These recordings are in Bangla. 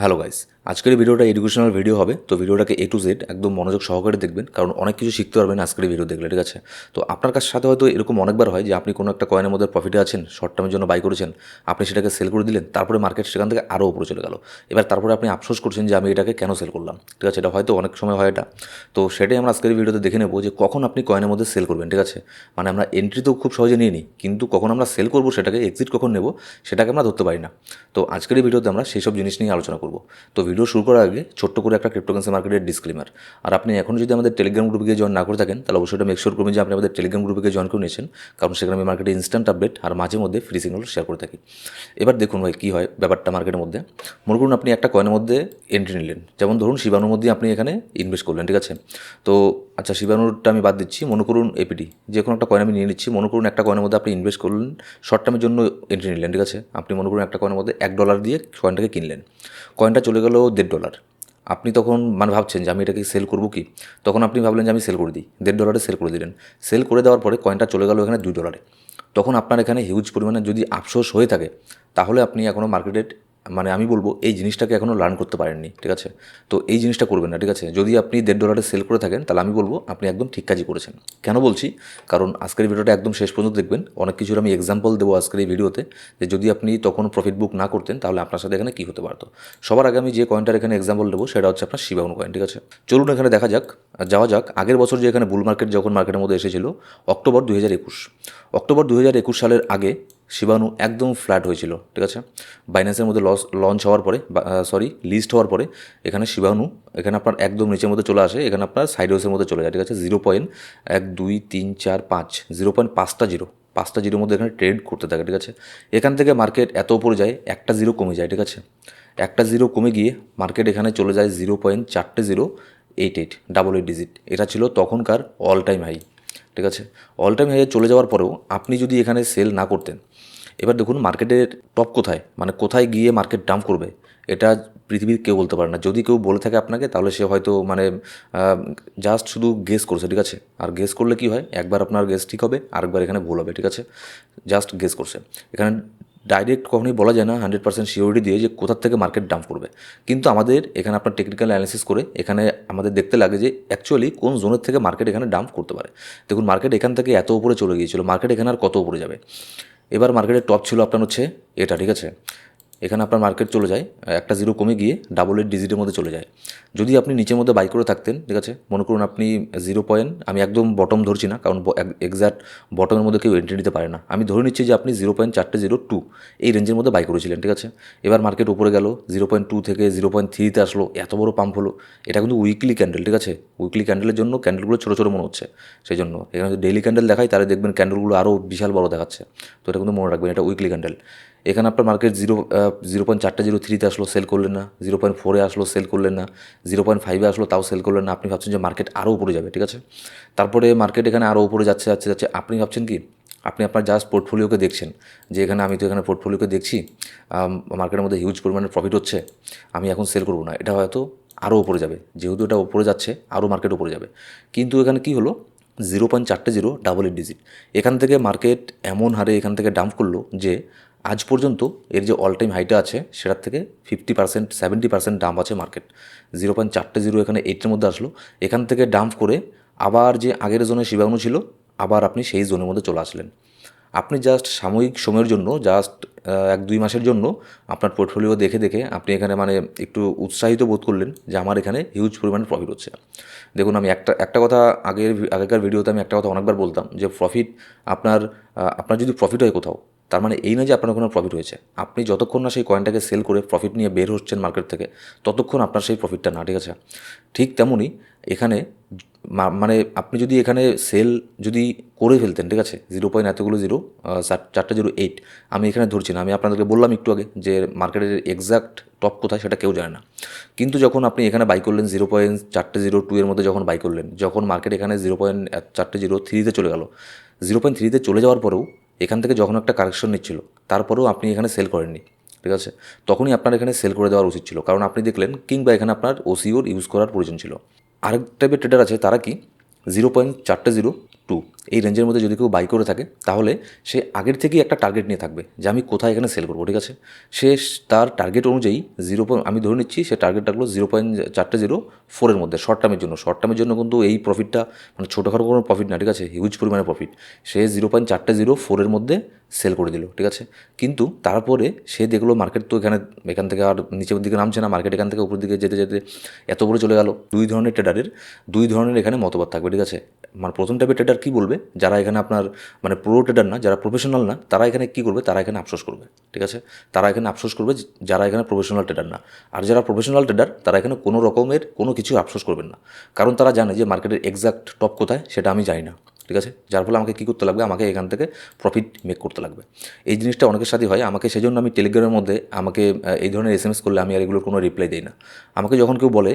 হ্যালো গাইস, আজকের এই ভিডিওটা এডুকেশনাল ভিডিও হবে। তো ভিডিওটাকে এ টু জেড একদম মনোযোগ সহকারে দেখবেন, কারণ অনেক কিছু শিখতে পারবেন আজকের এই ভিডিও দেখলে, ঠিক আছে? তো আপনার কাছে সাথে হয়তো এরকম অনেকবার হয় যে আপনি কোনো একটা কয়েনের মধ্যে প্রফিটে আছেন, শর্ট টার্মের জন্য বাই করেছেন, আপনি সেটাকে সেল করে দিলেন, তারপরে মার্কেট সেখান থেকে আরও উপরে চলে গেল। এবার তারপরে আপনি আফসোস করছেন যে আমি এটাকে কেন সেল করলাম, ঠিক আছে? এটা হয়তো অনেক সময় হয় এটা। তো সেটাই আমরা আজকের এই ভিডিওতে দেখে নেবো যে কখন আপনি কয়েনের মধ্যে সেল করবেন, ঠিক আছে? মানে আমরা এন্ট্রি তো খুব সহজে নিয়ে নিই, কিন্তু কখন আমরা সেল করবো, সেটাকে এক্সিট কখন নেব, সেটাকে আমরা ধরতে পারি না। তো আজকের এই ভিডিওতে আমরা সেই সব জিনিস নিয়ে আলোচনা করব। তো ভিডিও শুরু করার আগে ছোট্ট করে একটা ক্রিপ্টোকারেন্সি মার্কেটের ডিসক্লেমার। আর আপনি এখন যদি আমাদের টেলিগ্রাম গ্রুপে জয়েন না করে থাকেন, তাহলে অবশ্যই এটা মেকশোর করবেন যে আপনি আমাদের টেলিগ্রাম গ্রুপে জয়েন করে নিয়েছেন, কারণ সেখানে আমি মার্কেটে ইনস্ট্যান্ট আপডেট আর মাঝে মধ্যে ফ্রি সিগন্যাল শেয়ার করে থাকি। এবার দেখুন ভাই কী হয় ব্যাপারটা মার্কেটের মধ্যে। মনে করুন আপনি একটা কয়েনের মধ্যে এন্ট্রি নিলেন, যেমন ধরুন শিবানুর মধ্যে আপনি এখানে ইনভেস্ট করলেন, ঠিক আছে? তো আচ্ছা, শিবানুরটা আমি বাদ দিচ্ছি, মনে করুন এপিটি, যে কোনো একটা কয়েন আমি নিয়ে নিচ্ছি। মনে করুন একটা কয়েনের মধ্যে আপনি ইনভেস্ট করলেন, শর্ট টার্মের জন্য এন্ট্রি নিলেন, ঠিক আছে? আপনি মনে করুন একটা কয়েনের মধ্যে $1 দিয়ে কয়েনটাকে কিনলেন, কয়েনটা চলে গেল $1.5। আপনি তখন মানে ভাবছেন যে আমি এটাকে সেল করবো কি, তখন আপনি ভাবলেন যে আমি সেল করে দিই, $1.5 সেল করে দিলেন। সেল করে দেওয়ার পরে কয়েনটা চলে গেল এখানে $2। তখন আপনার এখানে হিউজ পরিমাণে যদি আফসোস হয়ে থাকে, তাহলে আপনি এখনও মার্কেটের মানে আমি বলবো এই জিনিসটাকে এখনও লার্ন করতে পারেননি, ঠিক আছে? তো এই জিনিসটা করবেন না, ঠিক আছে? যদি আপনি $1.5 সেল করে থাকেন, তাহলে আমি বলবো আপনি একদম ঠিক কাজই করেছেন। কেন বলছি? কারণ আজকের ভিডিওটা একদম শেষ পর্যন্ত দেখবেন, অনেক কিছুর আমি এক্সাম্পল দেবো আজকের এই ভিডিওতে, যে যদি আপনি তখন প্রফিট বুক না করতেন, তাহলে আপনার সাথে এখানে কী হতে পারতো। সবার আগে আমি যে কয়েনটার এখানে এক্সাম্পল দেবো সেটা হচ্ছে আপনার শিবানু কয়েন, ঠিক আছে? চলুন এখানে দেখা যাক, যাওয়া যাক আগের বছর যে এখানে বুল মার্কেট যখন মার্কেটের মধ্যে এসেছিল, অক্টোবর 2021। অক্টোবর 2021 সালের আগে শিবানু একদম ফ্ল্যাট হয়েছিল, ঠিক আছে? বাইন্যান্সের মধ্যে লঞ্চ হওয়ার পরে, লিস্ট হওয়ার পরে এখানে শিবানু এখানে আপনার একদম নিচের মধ্যে চলে আসে, এখানে আপনার সাইডওয়েসের মধ্যে চলে যায়, ঠিক আছে? 0.1 2 3 4 5 0.5টা জিরো, 5টা জিরোর মধ্যে এখানে ট্রেড করতে থাকে, ঠিক আছে? এখান থেকে মার্কেট এত উপরে যায়, একটা জিরো কমে যায়, ঠিক আছে? একটা জিরো কমে গিয়ে মার্কেট এখানে চলে যায় 0.48088, ডাবল 8 ডিজিট। এটা ছিল তখনকার অল টাইম হাই, ঠিক আছে? অল টাইম হাইয়ে চলে যাওয়ার পরেও আপনি যদি এখানে সেল না করতেন, এবার দেখুন মার্কেটের টপ কোথায়, মানে কোথায় গিয়ে মার্কেট ডাম্প করবে, এটা পৃথিবীর কেউ বলতে পারে না। যদি কেউ বলে থাকে আপনাকে, তাহলে সে হয়তো মানে জাস্ট শুধু গেস করছে, ঠিক আছে? আর গেস করলে কি হয়, একবার আপনার গেস ঠিক হবে, আরেকবার এখানে ভুল হবে, ঠিক আছে? জাস্ট গেস করছে। এখানে ডাইরেক্ট কখনোই বলা যায় না 100% সিওরিটি দিয়ে যে কোথার থেকে মার্কেট ডাম্প করবে। কিন্তু আমাদের এখানে আপনার টেকনিক্যাল অ্যানালিসিস করে এখানে আমাদের দেখতে লাগে যে অ্যাকচুয়ালি কোন জোনের থেকে মার্কেট এখানে ডাম্প করতে পারে। দেখুন মার্কেট এখান থেকে এত উপরে চলে গিয়েছিল, মার্কেট এখানে আর কত উপরে যাবে? এবার মার্কেটের টপ ছিল আপনার হচ্ছে এটা, ঠিক আছে? এখানে আপনার মার্কেট চলে যায়, একটা জিরো কমে গিয়ে ডাবল 8 ডিজিটের মধ্যে চলে যায়। যদি আপনি নিচের মধ্যে বাই করে থাকতেন, ঠিক আছে, মনে করুন আপনি 0. আমি একদম বটম ধরছি না, কারণ এক্স্যাক্ট বটমের মধ্যে কেউ এন্ট্রি নিতে পারে না। আমি ধরে নিচ্ছি যে আপনি 0.402 এই রেঞ্জের মধ্যে বাই করেছিলেন, ঠিক আছে? এবার মার্কেট উপরে গেল, 0.2 থেকে 0.3-তে আসলো, এত বড় পাম্প হলো। এটা কিন্তু উইকলি ক্যান্ডেল, ঠিক আছে? উইকলি ক্যান্ডেলের জন্য ক্যান্ডেলগুলো ছোটো ছোটো মনে হচ্ছে, সেই জন্য এখানে যদি ডেইলি ক্যান্ডেল দেখায়, তাহলে দেখবেন ক্যান্ডেলগুলো আরও বিশাল বড় দেখাচ্ছে। তো এটা কিন্তু মনে রাখবেন, এটা উইকলি ক্যান্ডেল। এখানে আপনার মার্কেট 0.403-তে আসলো, সেল করলেন না। 0.4-এ আসলো, সেল করলেন না। 0.5-এ আসলো, তাও সেল করলেন না। আপনি ভাবছেন যে মার্কেট আরও উপরে যাবে, ঠিক আছে? তারপরে মার্কেট এখানে আরও উপরে যাচ্ছে যাচ্ছে যাচ্ছে, আপনি ভাবছেন কি, আপনি আপনার জাস্ট পোর্টফোলিওকে দেখছেন যে এখানে আমি তো এখানে পোর্টফোলিওকে দেখছি, মার্কেটের মধ্যে হিউজ পরিমাণে প্রফিট হচ্ছে, আমি এখন সেল করবো না, এটা হয়তো আরও উপরে যাবে। যেহেতু এটা উপরে যাচ্ছে, আরও মার্কেট উপরে যাবে। কিন্তু এখানে কি হলো, 0.480 ডাবল 8 ডিজিট, এখান থেকে মার্কেট এমন হারে এখান থেকে ডাম্প করলো যে আজ পর্যন্ত এর যে অল টাইম হাইটা আছে, সেটার থেকে 50% 70% ডাম্প আছে মার্কেট। 0.480 এখানে 8-এর মধ্যে আসলো, এখান থেকে ডাম্প করে আবার যে আগের জোনে শিবানু ছিল, আবার আপনি সেই জোনের মধ্যে চলে আসলেন। আপনি জাস্ট সাময়িক সময়ের জন্য, জাস্ট 1-2 মাসের জন্য আপনার পোর্টফোলিও দেখে দেখে আপনি এখানে মানে একটু উৎসাহিত বোধ করলেন যে আমার এখানে হিউজ পরিমাণে প্রফিট হচ্ছে। দেখুন আমি একটা কথা আগেকার ভিডিওতে আমি একটা কথা অনেকবার বলতাম যে প্রফিট আপনার যদি প্রফিট হয় কোথাও, তার মানে এই নয় যে আপনার কোনো প্রফিট হয়েছে। আপনি যতক্ষণ না সেই কয়েনটাকে সেল করে প্রফিট নিয়ে বের হচ্ছেন মার্কেট থেকে, ততক্ষণ আপনার সেই প্রফিটটা না, ঠিক আছে? ঠিক তেমনই এখানে মানে আপনি যদি এখানে সেল যদি করে ফেলতেন, ঠিক আছে, 0.8 আমি এখানে ধরছি না, আমি আপনাদেরকে বললাম একটু আগে যে মার্কেটের এক্স্যাক্ট টপ কোথায় সেটা কেউ জানে না। কিন্তু যখন আপনি এখানে বাই করলেন 0.402 এর মধ্যে যখন বাই করলেন, যখন মার্কেট এখানে 0.403-তে চলে গেল, 0.3-তে চলে যাওয়ার পরেও এখান থেকে যখন একটা কারেকশন নিচ্ছিল, তারপরেও আপনি এখানে সেল করেননি, ঠিক আছে? তখনই আপনার এখানে সেল করে দেওয়ার উচিত ছিল, কারণ আপনি দেখলেন কিংবা এখানে আপনার ওসিওর ইউজ করার প্রয়োজন ছিল। আরেক টাইপের ট্রেডার আছে, তারা কি 0.402 টু এই রেঞ্জের মধ্যে যদি কেউ বাই করে থাকে তাহলে সে আগের থেকেই একটা টার্গেট নিয়ে থাকবে যে আমি কোথায় এখানে সেল করবো, ঠিক আছে। সে তার টার্গেট অনুযায়ী আমি ধরে নিচ্ছি সে টার্গেট রাখলো 0.404 মধ্যে শর্ট টার্মের জন্য কিন্তু এই প্রফিটটা মানে ছোটোখাটো কোনো প্রফিট না, ঠিক আছে, হিউজ পরিমাণে প্রফিট। সে 0.404 মধ্যে সেল করে দিল, ঠিক আছে। কিন্তু তারপরে সে দেখলো মার্কেট তো এখান থেকে আর নিচের দিকে নামছে না, মার্কেট এখান থেকে উপর দিকে যেতে যেতে এত উপরে চলে গেল। দুই ধরনের এখানে মতবাদ থাকবে, ঠিক আছে। মানে প্রথম টাইপের ট্রেডার কী বলবে, যারা এখানে আপনার মানে প্রো ট্রেডার না, যারা প্রফেশনাল না, তারা এখানে কী করবে, তারা এখানে আফসোস করবে, ঠিক আছে। তারা এখানে আফসোস করবে যারা এখানে প্রফেশনাল ট্রেডার না। আর যারা প্রফেশনাল ট্রেডার তারা এখানে কোনো রকমের কোনো কিছু আফসোস করবেন না, কারণ তারা জানে যে মার্কেটের এক্সাক্ট টপ কোথায় সেটা আমি জানি না, ঠিক আছে। যার ফলে আমাকে কী করতে লাগবে, আমাকে এখান থেকে প্রফিট মেক করতে লাগবে। এই জিনিসটা অনেকের সাথে হয় আমাকে, সেজন্য আমি টেলিগ্রামের মধ্যে আমাকে এই ধরনের SMS করলে আমি আর এগুলোর কোনো রিপ্লাই দিই না। আমাকে যখন কেউ বলে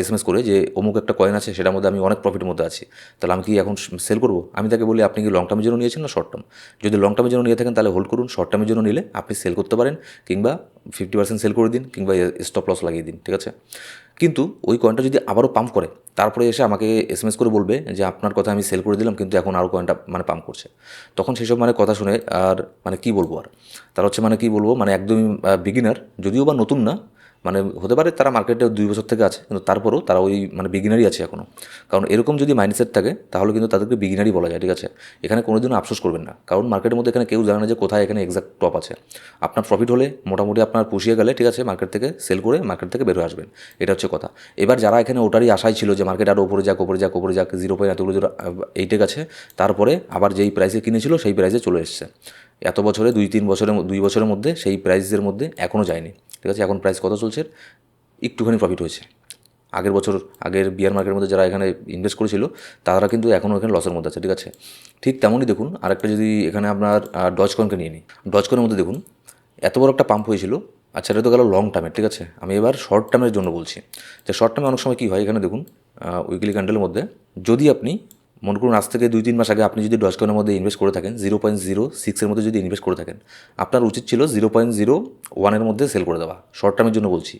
SMS করে যে অমুক একটা কয়েন আছে সেটার মধ্যে আমি অনেক প্রফিটের মধ্যে আছি, তাহলে আমি কি এখন সেল করবো, আমি তাকে বলি আপনি কি লং টার্মের জন্য নিয়েছেন না শর্ট টার্ম। যদি লং টার্মের জন্য নিয়ে থাকেন তাহলে হোল্ড করুন, শর্ট টার্মের জন্য নিলে আপনি সেল করতে পারেন, কিংবা 50% সেল করে দিন, কিংবা স্টপ লস লাগিয়ে দিন, ঠিক আছে। কিন্তু ওই কয়েনটা যদি আবারও পাম্প করে তারপরে এসে আমাকে SMS করে বলবে যে আপনার কথা আমি সেল করে দিলাম কিন্তু এখন আরও কয়েনটা মানে পাম্প করছে, তখন সেসব মানে কথা শুনে আর মানে কী বলবো আর, তার হচ্ছে মানে কী বলবো, মানে একদমই বিগিনার, যদিও বা নতুন না, মানে হতে পারে তারা মার্কেটে 2 বছর থেকে আছে, কিন্তু তারপরেও তারা ওই মানে বিগিনারই আছে এখনও। কারণ এরকম যদি মাইন্ডসেট থাকে তাহলে কিন্তু তাদেরকে বিগিনারই বলা যায়, ঠিক আছে। এখানে কোনোদিনও আফসোস করবেন না, কারণ মার্কেটের মধ্যে এখানে কেউ জানে না যে কোথায় এখানে এক্সাক্ট টপ আছে। আপনার প্রফিট হলে মোটামুটি আপনার পুষিয়ে গেলে, ঠিক আছে, মার্কেট থেকে সেল করে মার্কেট থেকে বের হয়ে আসবেন, এটা হচ্ছে কথা। এবার যারা এখানে ওটারই আশায় ছিল যে মার্কেট আরও উপরে যাক 0.8 গেছে, তারপরে আবার যেই প্রাইসে কিনেছিল সেই প্রাইসে চলে এসছে, এত বছরে 2 বছরের মধ্যে সেই প্রাইসের মধ্যে এখনও যায়নি, ঠিক আছে। এখন প্রাইস কত চলছে, একটুখানি প্রফিট হয়েছে। আগের বিয়ার মার্কেটের মধ্যে যারা এখানে ইনভেস্ট করেছিল তারা কিন্তু এখনও এখানে লসের মধ্যে আছে, ঠিক আছে। ঠিক তেমনই দেখুন আরেকটা, যদি এখানে আপনার ডজকয়েনকে নিয়ে নিই, ডজকয়েনের মধ্যে দেখুন এত বড় একটা পাম্প হয়েছিল। আচ্ছা, এটা তো গেল লং টার্মের, ঠিক আছে। আমি এবার শর্ট টার্মের জন্য বলছি যে শর্ট টার্মে অনেক সময় কী হয়, এখানে দেখুন উইকলি ক্যান্ডেলের মধ্যে যদি আপনি মনে করুন আজ থেকে 2-3 মাস আগে আপনি যদি ডজকয়েনের মধ্যে ইনভেস্ট করে থাকেন 0.06 মধ্যে যদি ইনভেস্ট করে থাকেন, আপনার উচিত ছিল 0.01 মধ্যে সেল করে দেওয়া, শর্ট টার্মের জন্য বলছি।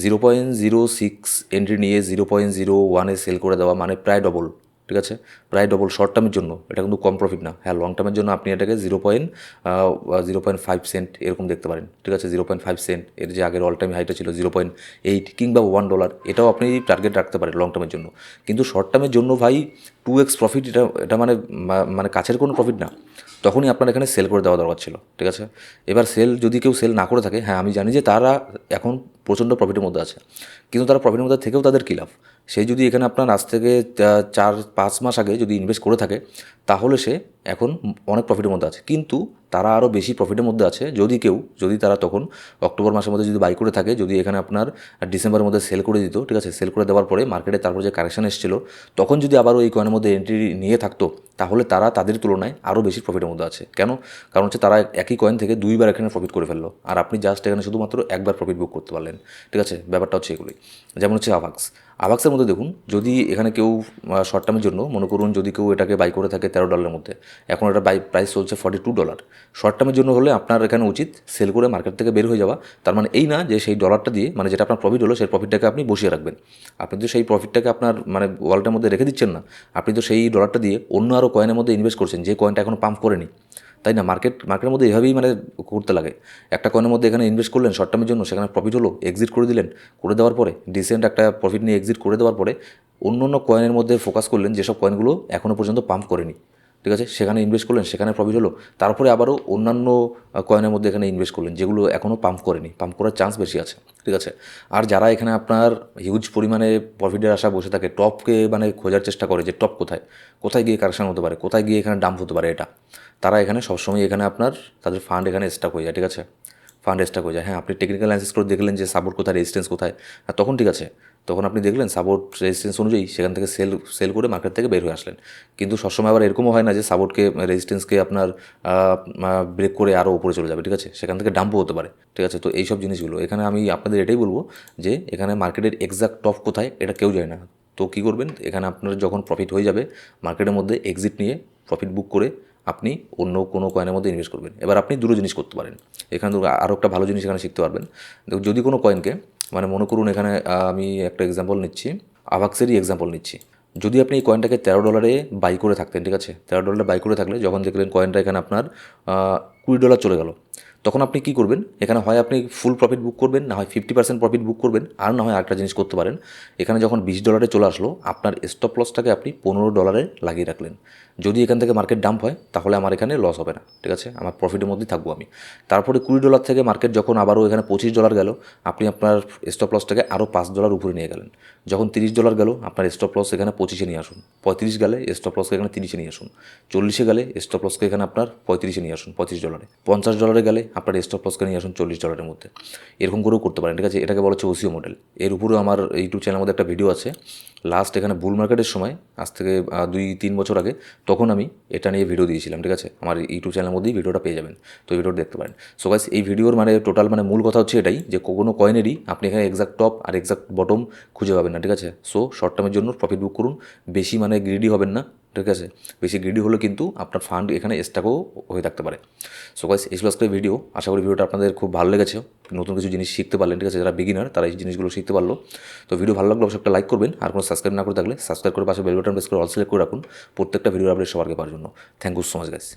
0.06 এন্ট্রি নিয়ে 0.01 সেল করে দেওয়া মানে প্রায় ডবল, ঠিক আছে, প্রায় ডবল শর্ট টার্মের জন্য। এটা কিন্তু কম প্রফিট না। হ্যাঁ, লং টার্মের জন্য আপনি এটাকে 0.5 সেন্ট এরকম দেখতে পারেন, ঠিক আছে। 0.5 সেন্ট, এর যে আগের অল টাইম হাইটা ছিল 0.8 কিংবা $1, এটাও আপনি টার্গেট রাখতে পারেন লং টার্মের জন্য। কিন্তু শর্ট টার্মের জন্য ভাই 2x প্রফিট, এটা মানে কাছের কোনো প্রফিট না। তখনই আপনার এখানে সেল করে দেওয়া দরকার ছিল, ঠিক আছে। এবার যদি কেউ সেল না করে থাকে, হ্যাঁ আমি জানি যে তারা এখন প্রচণ্ড প্রফিটের মধ্যে আছে, কিন্তু তারা প্রফিটের মধ্যে থেকেও তাদের কী লাভ। সে যদি এখানে আপনার আজ থেকে 4-5 মাস আগে যদি ইনভেস্ট করে থাকে তাহলে সে এখন অনেক প্রফিটের মধ্যে আছে, কিন্তু তারা আরও বেশি প্রফিটের মধ্যে আছে যদি তারা তখন অক্টোবর মাসের মধ্যে যদি বাই করে থাকে, যদি এখানে আপনার ডিসেম্বরের মধ্যে সেল করে দিত, ঠিক আছে। সেল করে দেওয়ার পরে মার্কেটে তারপর যে কারেকশন এসেছিলো তখন যদি আবারও এই কয়েনের মধ্যে এন্ট্রি নিয়ে থাকতো, তাহলে তারা তাদের তুলনায় আরও বেশি প্রফিটের মধ্যে আছে। কেন? কারণ হচ্ছে তারা একই কয়েন থেকে 2বার এখানে প্রফিট করে ফেললো, আর আপনি জাস্ট এখানে শুধুমাত্র একবার প্রফিট বুক করতে পারলেন, ঠিক আছে। ব্যাপারটা হচ্ছে এগুলোই। যেমন হচ্ছে আভাক্সের মধ্যে দেখুন, যদি এখানে কেউ শর্ট টার্মের জন্য মনে করুন যদি কেউ এটাকে বাই করে থাকে $13 মধ্যে, এখন এটা প্রাইস চলছে $42। শর্ট টার্মের জন্য হলে আপনার এখানে উচিত সেল করে মার্কেট থেকে বের হয়ে যাওয়া। তার মানে এই না যে সেই ডলারটা দিয়ে, মানে যেটা আপনার প্রফিট হলো সেই প্রফিটটাকে আপনি বসিয়ে রাখবেন। আপনি তো সেই প্রফিটটাকে আপনার মানে ওয়ালেটের মধ্যে রেখে দিচ্ছেন না, আপনি তো সেই ডলারটা দিয়ে অন্য আরও কয়েনের মধ্যে ইনভেস্ট করছেন যে কয়েনটা এখনও পাম্প করেনি, তাই না। মার্কেটের মধ্যে এভাবেই মানে করতে লাগে। একটা কয়েনের মধ্যে এখানে ইনভেস্ট করলেন শর্ট টার্মের জন্য, সেখানে প্রফিট হলো, এক্সিট করে দিলেন, করে দেওয়ার পরে ডিসেন্ট একটা প্রফিট নিয়ে এক্সিট করে দেওয়ার পরে অন্য কয়েনের মধ্যে ফোকাস করলেন যেসব কয়েনগুলো এখনও পর্যন্ত পাম্প করেনি, ঠিক আছে। সেখানে ইনভেস্ট করলেন, সেখানে প্রফিট হলো, তারপরে আবারও অন্যান্য কয়েনের মধ্যে এখানে ইনভেস্ট করলেন যেগুলো এখনও পাম্প করেনি, পাম্প করার চান্স বেশি আছে, ঠিক আছে। আর যারা এখানে আপনার হিউজ পরিমাণে প্রফিটের আশা বসে থাকে, টপকে মানে খোঁজার চেষ্টা করে যে টপ কোথায় গিয়ে কারেকশন হতে পারে, কোথায় গিয়ে এখানে ডাম্প হতে পারে, তারা এখানে সবসময় এখানে আপনার তাদের ফান্ড এখানে স্টাক হয়ে যায়, ঠিক আছে। ফান্ড স্টাক হয়ে যায়। হ্যাঁ, আপনি টেকনিক্যাল অ্যানালাইসিস করে দেখলেন যে সাপোর্ট কোথায়, রেজিস্ট্যান্স কোথায়, তখন ঠিক আছে, তখন আপনি দেখলেন সাপোর্ট রেজিস্ট্যান্স অনুযায়ী সেখান থেকে সেল করে মার্কেট থেকে বের হয়ে আসলেন। কিন্তু সবসময় আবার এরকমও হয় না যে সাপোর্টকে রেজিস্ট্যান্সকে আপনার ব্রেক করে আরও উপরে চলে যাবে, ঠিক আছে। সেখান থেকে ডাম্পও হতে পারে, ঠিক আছে। তো এইসব জিনিসগুলো এখানে আমি আপনাদের এটাই বলবো যে এখানে মার্কেটের এক্সাক্ট টপ কোথায় এটা কেউ যায় না। তো কী করবেন, এখানে আপনার যখন প্রফিট হয়ে যাবে মার্কেটের মধ্যে এক্সিট নিয়ে প্রফিট বুক করে আপনি অন্য কোনো কয়েনের মধ্যে ইনভেস্ট করবেন। এবার আপনি দুটো জিনিস করতে পারেন এখানে, আরও একটা ভালো জিনিস এখানে শিখতে পারবেন। যদি কোনো কয়েনকে মানে মনে করুন এখানে আমি একটা এক্সাম্পল নিচ্ছি, আভাক্সেরই এক্সাম্পল নিচ্ছি। যদি আপনি এই কয়েনটাকে $13 বাই করে থাকতেন, ঠিক আছে, $13 বাই করে থাকলে যখন দেখলেন কয়েনটা এখানে আপনার $20 চলে গেল, তখন আপনি কী করবেন, এখানে হয় আপনি ফুল প্রফিট বুক করবেন, না হয় 50% প্রফিট বুক করবেন, আর না হয় আরেকটা জিনিস করতে পারেন, এখানে যখন $20 চলে আসলো আপনার স্টপ লসটাকে আপনি $15 লাগিয়ে রাখলেন। যদি এখান থেকে মার্কেট ডাম্প হয় তাহলে আমার এখানে লস হবে না, ঠিক আছে, আমার প্রফিটের মধ্যেই থাকবো আমি। তারপরে $20 থেকে মার্কেট যখন আবারও এখানে $25 গেল, আপনি আপনার স্টপ লসটাকে আরও $5 উপরে নিয়ে গেলেন। যখন $30 গেল আপনার স্টপ লস এখানে 25-এ নিয়ে আসুন। 35 গেলে স্টপ লসকে এখানে 30-এ নিয়ে আসুন। 40-এ গেলে স্টপ লসকে এখানে আপনার 35-এ নিয়ে আসুন, $25। $50 গেলে আপনার স্টপ লসকে নিয়ে আসুন $40 মধ্যে। এরকম করেও করতে পারেন, ঠিক আছে, এটাকে বলা হচ্ছে ওসিও মডেল। এর উপরেও আমার ইউটিউব চ্যানেলের মধ্যে একটা ভিডিও আছে, লাস্ট এখানে বুল মার্কেটের সময়, আজ থেকে 2-3 বছর আগে, তখন আমি এটা নিয়ে ভিডিও দিয়েছিলাম, ঠিক আছে, আমার ইউটিউব চ্যানেলের মধ্যেই ভিডিওটা পেয়ে যাবেন, তো ভিডিওটা দেখতে পারেন। সো গাইস, এই ভিডিওর মানে টোটাল মানে মূল কথা হচ্ছে এটাই যে কোনো কয়েনেরই আপনি এখানে এক্সাক্ট টপ আর এক্সাক্ট বটম খুঁজে পাবেন না, ঠিক আছে। সো শর্ট টার্মের জন্য প্রফিট বুক করুন, বেশি মানে গ্রিডি হবেন না, ঠিক আছে, বেশি গ্রিডি হলে কিন্তু আপনার ফান্ড এখানে স্টাকও হয়ে থাকতে পারে। সো গাইস, এই ছিল আজকের ভিডিও, আশা করি ভিডিওটা আপনাদের খুব ভালো লেগেছে, নতুন কিছু জিনিস শিখতে পারলেন, ঠিক আছে, যারা বিগিনার তারা এই জিনিসগুলো শিখতে পারলো। তো ভিডিও ভালো লাগলে অবশ্যই একটা লাইক করবেন, আর কোনো সাবস্ক্রাইব না করে থাকলে সাবস্ক্রাইব করে পাশে বেল বাটন প্রেস করে অল সিলেক্ট করে রাখুন প্রত্যেকটা ভিডিও আপডেট সবার আগে পাওয়ার জন্য। Thank you so much guys.